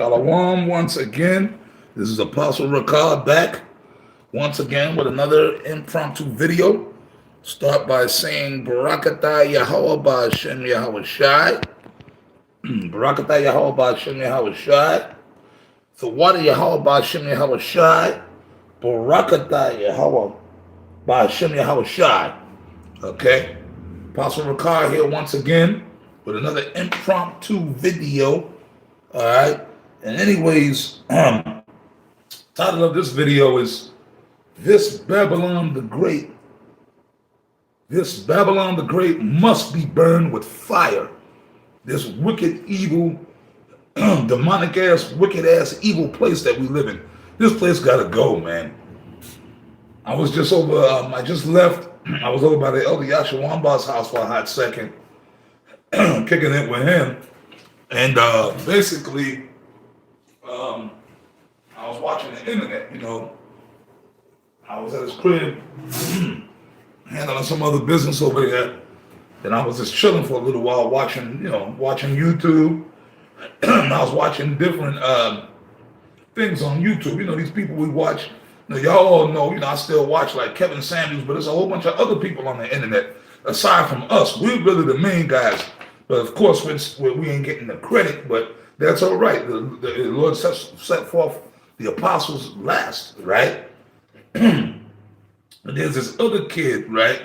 Shalom once again. This is Apostle Ricard back once again with another impromptu video. Start by saying Barakatah Yahweh Ba'Shem Yahweh Shai. Barakatah Yahweh Ba'Shem Yahweh Shai. The water Yahweh Ba'Shem Yahweh Shai. Barakatah Yahweh Ba'Shem Yahweh Shai. Okay? Apostle Ricard here once again with another impromptu video. All right? And anyways, title of this video is This Babylon the Great. This Babylon the Great must be burned with fire. This wicked, evil, demonic ass, wicked ass, evil place that we live in. This place gotta go, man. I was just over, I just left. I was over by the Elder Yashawamba's house for a hot second, kicking it with him. And basically, I was watching the internet, I was at his crib, handling some other business over there. Then I was just chilling for a little while, watching YouTube. I was watching different things on YouTube. These people we watch. Y'all all know, I still watch like Kevin Samuels, but there's a whole bunch of other people on the internet aside from us. We're really the main guys. But of course, we ain't getting the credit, but that's all right. The Lord set forth the apostles last, right? And there's this other kid, right?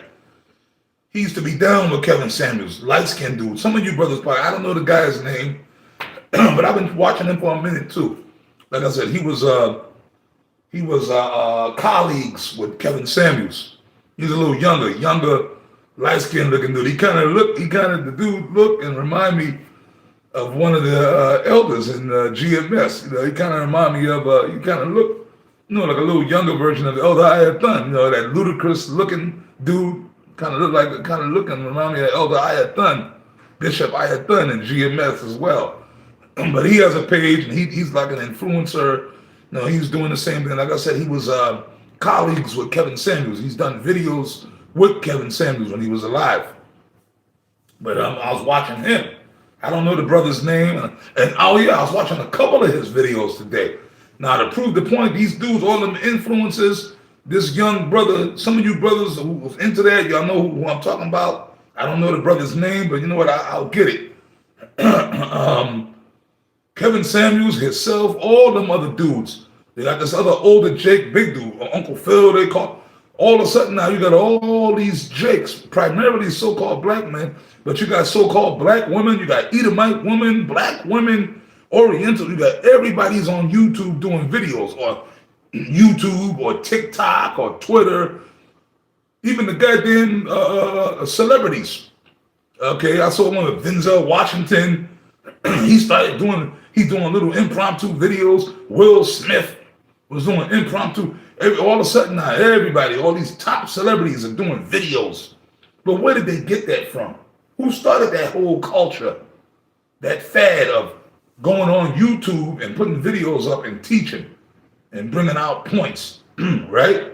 He used to be down with Kevin Samuels, light-skinned dude. Some of you brothers probably, I don't know the guy's name, but I've been watching him for a minute too. Like I said, he was colleagues with Kevin Samuels. He's a little younger, light-skinned looking dude. The dude looked and remind me of one of the elders in GMS. He kind of remind me of, he kind of looked, like a little younger version of the Elder Ayathan. That ludicrous looking dude, kind of remind me of Elder Ayathan, Bishop Ayathan in GMS as well. But he has a page and he's like an influencer. He's doing the same thing. Like I said, he was colleagues with Kevin Samuels. He's done videos with Kevin Samuels when he was alive. But I was watching him. I don't know the brother's name. And I was watching a couple of his videos today. Now, to prove the point, these dudes, all them influences, this young brother, some of you brothers who was into that, y'all know who I'm talking about. I don't know the brother's name, but you know what? I'll get it. Kevin Samuels, himself, all them other dudes. They got this other older Jake, big dude, Uncle Phil, they call. All of a sudden now you got all these Jakes, primarily so-called black men, but you got so-called black women, you got Edomite women, black women, Oriental, you got everybody's on YouTube doing videos, or YouTube, or TikTok, or Twitter, even the goddamn celebrities. Okay, I saw one of Denzel Washington. He's doing little impromptu videos. Will Smith was doing impromptu. All of a sudden now, everybody, all these top celebrities are doing videos. But where did they get that from? Who started that whole culture, that fad of going on YouTube and putting videos up and teaching and bringing out points, right?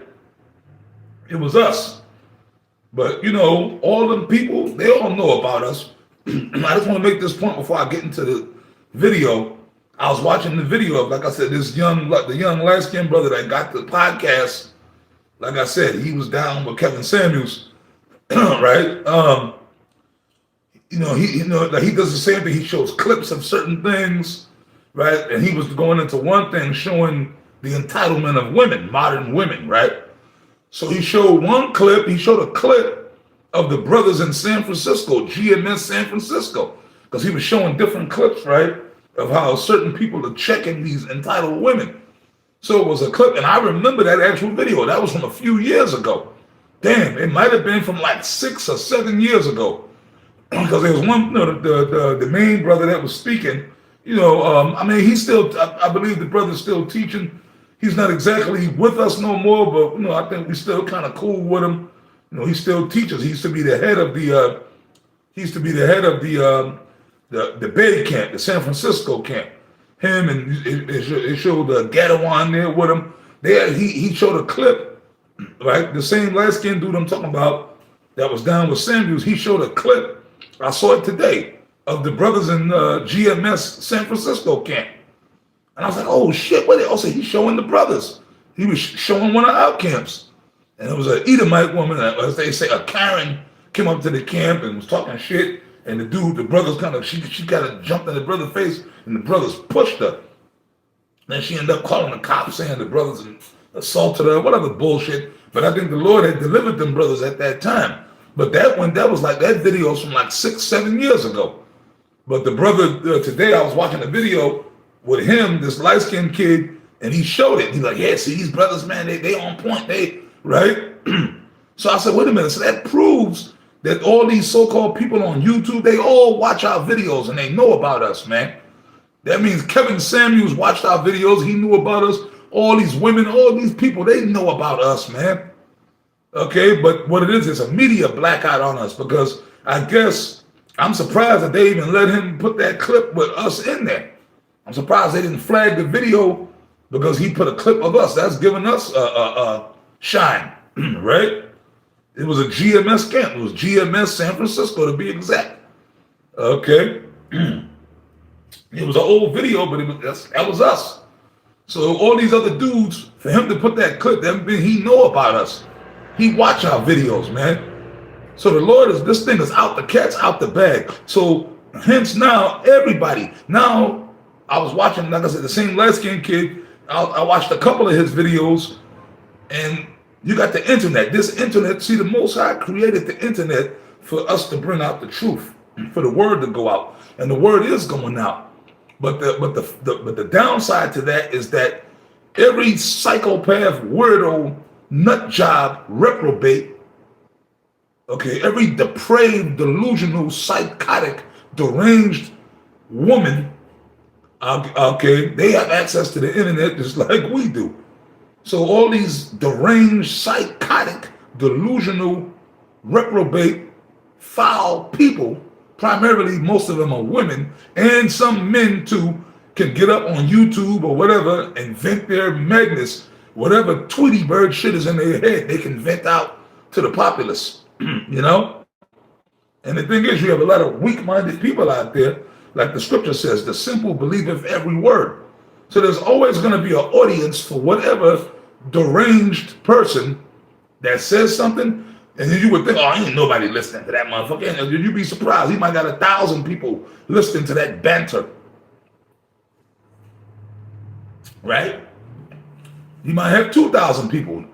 It was us. But, all them people, they all know about us. I just want to make this point before I get into the video. I was watching the video of, like I said, the young light-skinned brother that got the podcast. Like I said, he was down with Kevin Samuels, right? He does the same thing. He shows clips of certain things, right? And he was going into one thing showing the entitlement of women, modern women, right? So he showed one clip. He showed a clip of the brothers in San Francisco, GMS San Francisco, because he was showing different clips, right, of how certain people are checking these entitled women. So it was a clip, and I remember that actual video. That was from a few years ago. Damn, it might have been from like 6 or 7 years ago, because there was one, the main brother that was speaking. He's still, I believe the brother's still teaching. He's not exactly with us no more, but I think we still kind of cool with him. He still teaches. He used to be the head of the Bay camp, the San Francisco camp. Him and it showed Gadawan there with him. He showed a clip, right? The same light-skinned dude I'm talking about that was down with Samuels. He showed a clip. I saw it today of the brothers in GMS San Francisco camp. And I was like, oh shit, what? Also, he's showing the brothers. He was showing one of our camps. And it was an Edomite woman, as they say, a Karen, came up to the camp and was talking shit. And the dude, the brothers kind of, she kind of jumped in the brother's face, and the brothers pushed her. Then she ended up calling the cops, saying the brothers assaulted her, whatever bullshit. But I think the Lord had delivered them brothers at that time. But that was like, that video's from like 6-7 years ago. But the brother, today I was watching a video with him, this light-skinned kid, and he showed it. He's like, yeah, see, these brothers, man, they on point, right? So I said, wait a minute, so that proves that all these so-called people on YouTube, they all watch our videos and they know about us, man. That means Kevin Samuels watched our videos, he knew about us. All these women, all these people, they know about us, man. Okay, but what it is a media blackout on us, because I guess I'm surprised that they even let him put that clip with us in there. I'm surprised they didn't flag the video because he put a clip of us. That's giving us a shine, right? It was a GMS camp. It was GMS San Francisco to be exact. Okay. It was an old video, but that was us. So all these other dudes, for him to put that clip, that means he know about us. He watch our videos, man. So the Lord this thing is out, the cat's out the bag. So hence now, everybody, now I was watching, like I said, the same light-skinned kid, I watched a couple of his videos, and you got the internet. This internet, see, the Most High created the internet for us to bring out the truth, for the word to go out. And the word is going out. But the downside to that is that every psychopath, weirdo, nut job, reprobate, okay, every depraved, delusional, psychotic, deranged woman, okay, they have access to the internet just like we do. So all these deranged, psychotic, delusional, reprobate, foul people, primarily most of them are women, and some men too, can get up on YouTube or whatever and vent their madness. Whatever Tweety Bird shit is in their head, they can vent out to the populace, you know? And the thing is, you have a lot of weak-minded people out there, like the scripture says, the simple believeth every word. So there's always going to be an audience for whatever deranged person that says something, and then you would think, oh, ain't nobody listening to that motherfucker. And you'd be surprised. He might got 1,000 people listening to that banter. Right? You might have 2,000 people,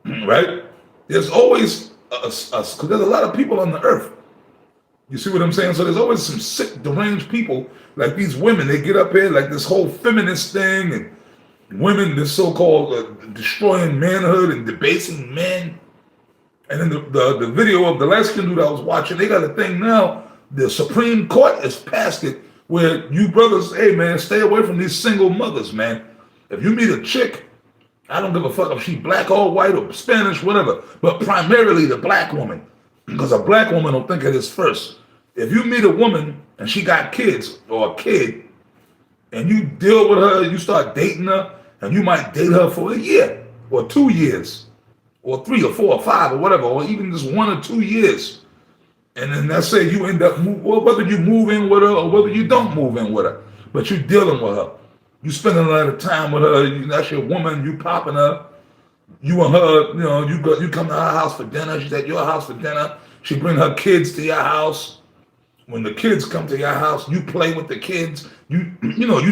right? There's always because there's a lot of people on the earth. You see what I'm saying? So there's always some sick, deranged people, like these women. They get up here like this whole feminist thing, and women, this so-called destroying manhood and debasing men. And then the video of the last dude I was watching, they got a thing now. The Supreme Court has passed it where you brothers, hey man, stay away from these single mothers, man. If you meet a chick, I don't give a fuck if she black or white or Spanish, whatever, but primarily the black woman, because a black woman will think of this first. If you meet a woman and she got kids or a kid, and you deal with her, you start dating her, and you might date her for a year or 2 years or 3 or 4 or 5 or whatever, or even just 1 or 2 years. And then let's say you end up, whether you move in with her or whether you don't move in with her, but you're dealing with her. You spending a lot of time with her. That's your woman. You popping her. You and her, you come to her house for dinner. She's at your house for dinner. She bring her kids to your house. When the kids come to your house, you play with the kids. You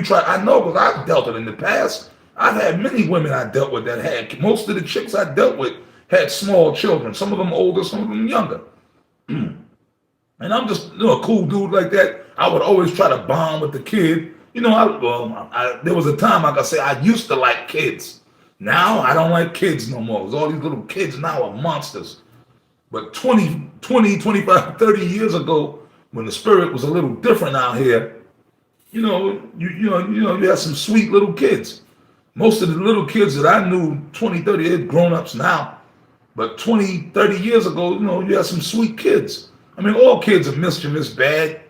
try. I know because I've dealt with it in the past. I've had many women I dealt with that had, most of the chicks I dealt with had small children. Some of them older, some of them younger. And I'm just a cool dude like that. I would always try to bond with the kid. There was a time, like I say, I used to like kids. Now I don't like kids no more. Because all these little kids now are monsters. But 20, 25, 30 years ago, when the spirit was a little different out here, you had some sweet little kids. Most of the little kids that I knew 20, 30, they're grown-ups now. But 20, 30 years ago, you had some sweet kids. I mean, all kids are mischievous, bad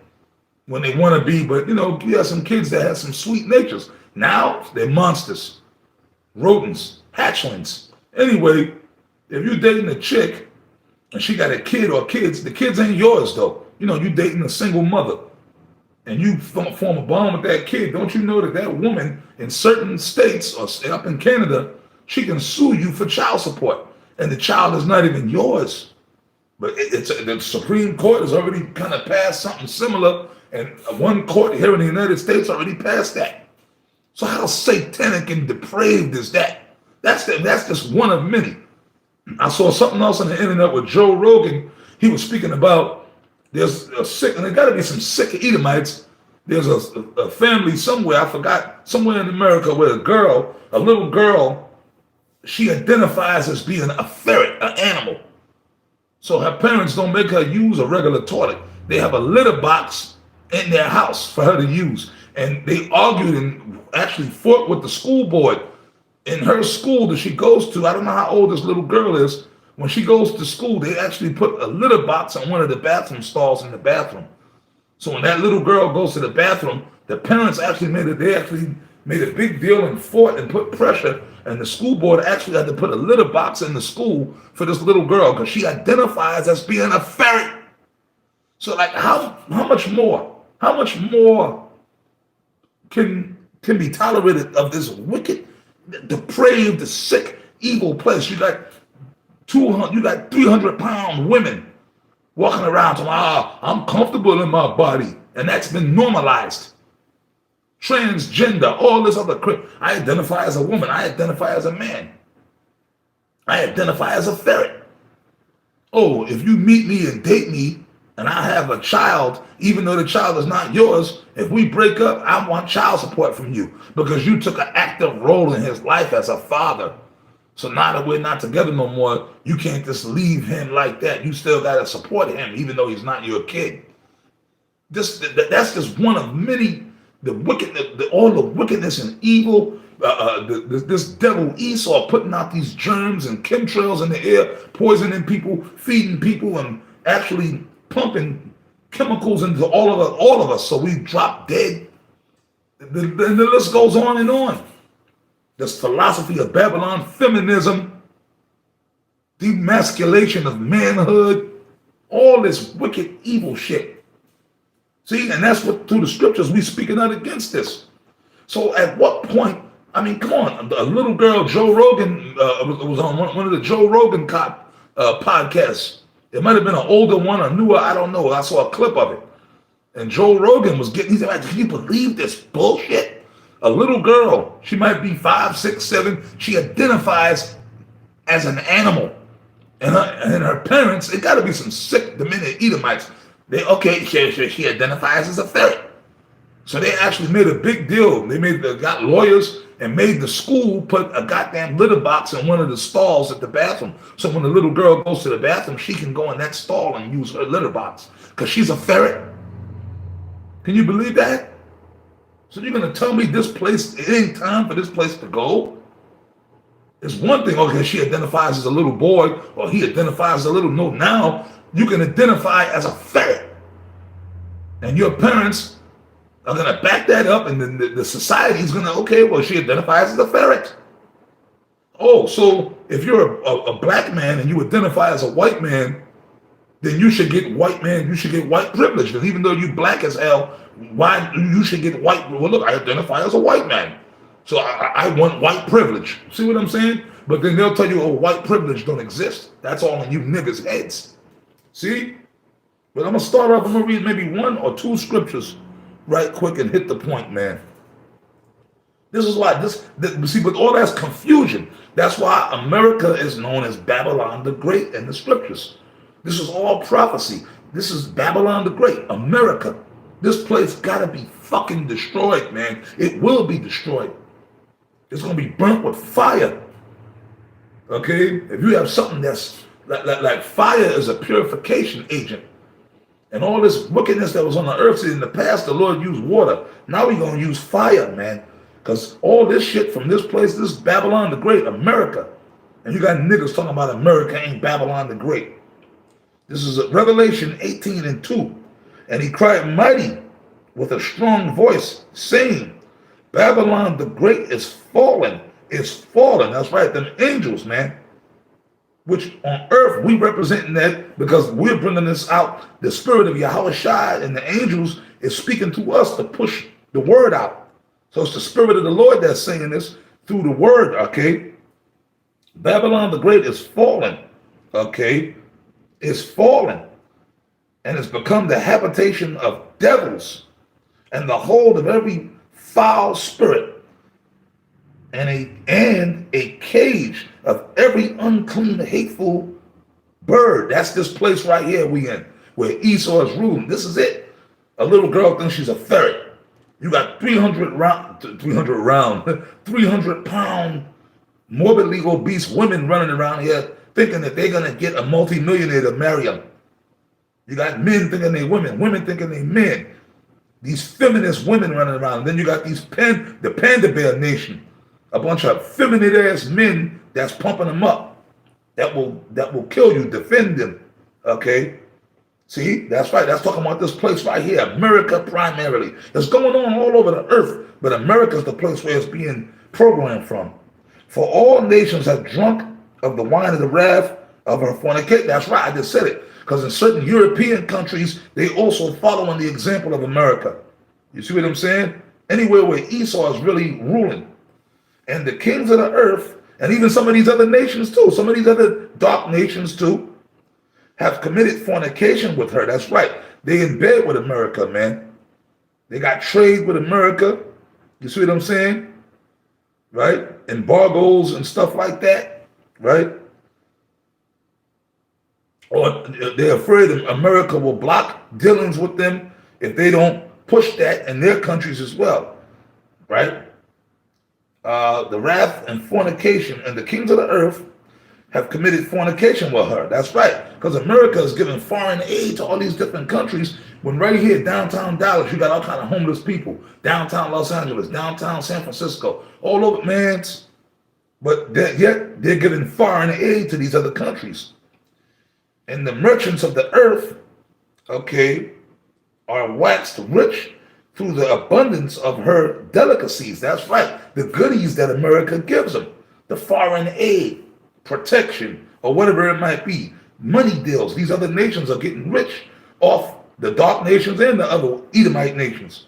when they want to be, but you have some kids that have some sweet natures. Now they're monsters, rodents, hatchlings. Anyway, if you're dating a chick and she got a kid or kids, the kids ain't yours though. You dating a single mother, and you form a bond with that kid, don't you know that that woman in certain states or up in Canada, she can sue you for child support, and the child is not even yours. But the Supreme Court has already kind of passed something similar, and one court here in the United States already passed that. So how satanic and depraved is that? That's just one of many. I saw something else on the internet with Joe Rogan. He was speaking about there's a sick, and there got to be some sick Edomites. There's a family somewhere, I forgot, somewhere in America where a little girl, she identifies as being a ferret, an animal. So her parents don't make her use a regular toilet. They have a litter box in their house for her to use. And they argued and actually fought with the school board in her school that she goes to. I don't know how old this little girl is. When she goes to school, they actually put a litter box on one of the bathroom stalls in the bathroom. So when that little girl goes to the bathroom, the parents actually made a big deal and fought and put pressure, and the school board actually had to put a litter box in the school for this little girl because she identifies as being a ferret. So like how much more can be tolerated of this wicked, depraved, sick, evil place? You got 300-pound women walking around talking, I'm comfortable in my body, and that's been normalized. Transgender, all this other crap. I identify as a woman. I identify as a man. I identify as a ferret. Oh, if you meet me and date me and I have a child, even though the child is not yours, if we break up, I want child support from you because you took an active role in his life as a father. So now that we're not together no more, you can't just leave him like that. You still got to support him even though he's not your kid. That's just one of many. All the wickedness and evil, this devil Esau putting out these germs and chemtrails in the air, poisoning people, feeding people, and actually pumping chemicals into all of us, so we drop dead. The list goes on and on. This philosophy of Babylon, feminism, demasculation of manhood, all this wicked evil shit. See, and that's what through the scriptures we speaking out against this. So at what point, I mean, come on, a little girl, Joe Rogan, was on one of the Joe Rogan podcasts. It might have been an older one or newer, I don't know. I saw a clip of it. And Joe Rogan was he said, can you believe this bullshit? A little girl, she might be 5, 6, 7, she identifies as an animal. And her parents, it got to be some sick, demented Edomites. She identifies as a ferret. So they actually made a big deal. They got lawyers and made the school put a goddamn litter box in one of the stalls at the bathroom. So when the little girl goes to the bathroom, she can go in that stall and use her litter box because she's a ferret. Can you believe that? So you're going to tell me this place, it ain't time for this place to go? It's one thing, okay, she identifies as a little boy or he identifies as a little, no, now you can identify as a ferret. And your parents are going to back that up, and then the society is going to, okay, well, she identifies as a ferret. Oh, so if you're a black man and you identify as a white man, then you should get white privilege. And even though you black as hell, why you should get white? Well, look, I identify as a white man, so I want white privilege. See what I'm saying? But then they'll tell you, oh, white privilege don't exist. That's all in you niggas' heads. See? But I'm going to start off, I'm going to read maybe 1 or 2 scriptures right quick and hit the point, man. This is why see, but all that's confusion. That's why America is known as Babylon the Great in the scriptures. This is all prophecy. This is Babylon the Great, America. This place got to be fucking destroyed, man. It will be destroyed. It's going to be burnt with fire. Okay? If you have something that's like fire is a purification agent. And all this wickedness that was on the earth, in the past, the Lord used water. Now we're going to use fire, man. Because all this shit from this place, this is Babylon the Great, America. And you got niggas talking about America ain't Babylon the Great. This is Revelation 18:2. And he cried mighty with a strong voice, saying, Babylon the Great is fallen. It's fallen. That's right, them angels, man. which on earth we representing that because we're bringing this out. The spirit of Yahweh Shai and the angels is speaking to us to push the word out. So it's the spirit of the Lord that's saying this through the word, okay? Babylon the Great is fallen, okay? It's fallen, and it's become the habitation of devils and the hold of every foul spirit and a cage of every unclean, hateful bird. That's this place right here we in, where Esau is ruling. This is it. A little girl thinks she's a ferret. You got 300-pound, morbidly obese women running around here thinking that they're going to get a multimillionaire to marry them. You got men thinking they women thinking they men. These feminist women running around. And then you got the Panda Bear Nation. A bunch of feminine ass men that's pumping them up. That will kill you, defend them. Okay? See, that's right. That's talking about this place right here, America primarily. It's going on all over the earth, but America is the place where it's being programmed from. For all nations have drunk of the wine of the wrath of her fornication. That's right, I just said it. Because in certain European countries, they also following the example of America. You see what I'm saying? Anywhere where Esau is really ruling. And the kings of the earth, and even some of these other nations too, some of these other dark nations too, have committed fornication with her. That's right. They in bed with America, man. They got trade with America. You see what I'm saying? Right? Embargoes and stuff like that. Right? Or they're afraid that America will block dealings with them if they don't push that in their countries as well. Right? The wrath and fornication, and the kings of the earth have committed fornication with her. That's right, because America is giving foreign aid to all these different countries, when right here, downtown Dallas, you got all kind of homeless people. Downtown Los Angeles, downtown San Francisco, all over, man. But yet they're giving foreign aid to these other countries. And the merchants of the earth, okay, are waxed rich through the abundance of her delicacies. That's right, the goodies that America gives them, the foreign aid, protection, or whatever it might be, money deals. These other nations are getting rich off the dark nations and the other Edomite nations.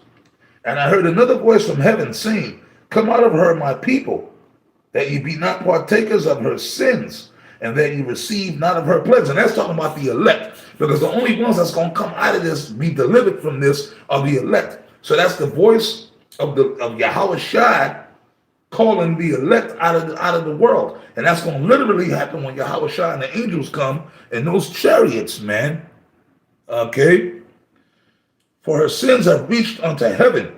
And I heard another voice from heaven saying, "Come out of her, my people, that ye be not partakers of her sins, and that ye receive not of her plagues." And that's talking about the elect, because the only ones that's going to come out of this, be delivered from this, are the elect. So that's the voice of Yahweh Shai calling the elect out of the world. And that's going to literally happen when Yahweh Shai and the angels come in those chariots, man. Okay? For her sins have reached unto heaven,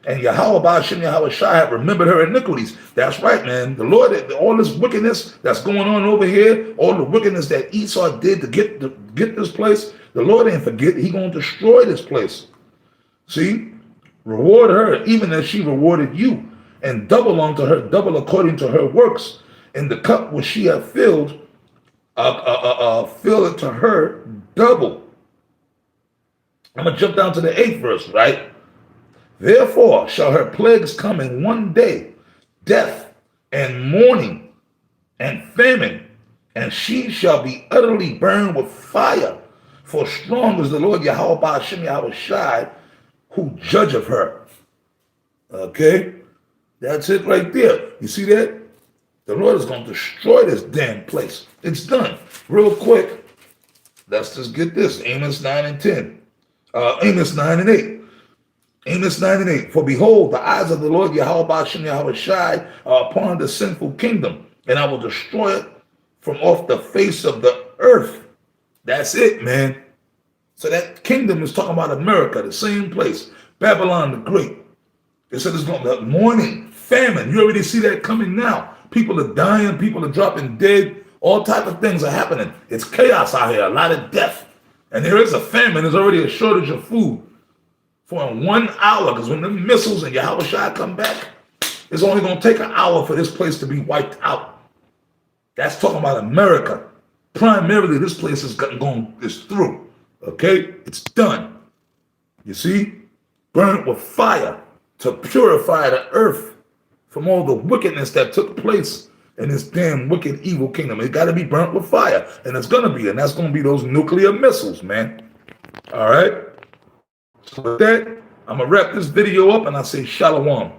and Yahweh Ba'ashem Yahweh Shai have remembered her iniquities. That's right, man. The Lord, all this wickedness that's going on over here, all the wickedness that Esau did to get this place, the Lord ain't forget. He going to destroy this place. See? Reward her even as she rewarded you, and double unto her, double according to her works. In the cup which she hath filled, fill it to her double. I'm going to jump down to the 8th verse, right? Therefore shall her plagues come in one day, death and mourning and famine, and she shall be utterly burned with fire. For strong is the Lord Yahweh Ba'ashem Yahweh Shai, who judge of her. Okay? That's it right there. You see that? The Lord is going to destroy this damn place. It's done. Real quick, let's just get this. Amos 9 and 10. Amos 9 and 8. Amos 9 and 8. For behold, the eyes of the Lord Yahweh Ba'ashem Yahweh Shai are upon the sinful kingdom, and I will destroy it from off the face of the earth. That's it, man. So that kingdom is talking about America, the same place. Babylon the Great. It said it's going to be mourning, famine. You already see that coming now. People are dying. People are dropping dead. All type of things are happening. It's chaos out here. A lot of death. And there is a famine. There's already a shortage of food for 1 hour. Because when the missiles and Yahweh Shai come back, it's only going to take an hour for this place to be wiped out. That's talking about America. Primarily, this place is through. Okay? It's done. You see? Burnt with fire to purify the earth from all the wickedness that took place in this damn wicked evil kingdom. It got to be burnt with fire, and it's gonna be, and that's gonna be those nuclear missiles, man. All right. So with that, I'm gonna wrap this video up, and I say shalom.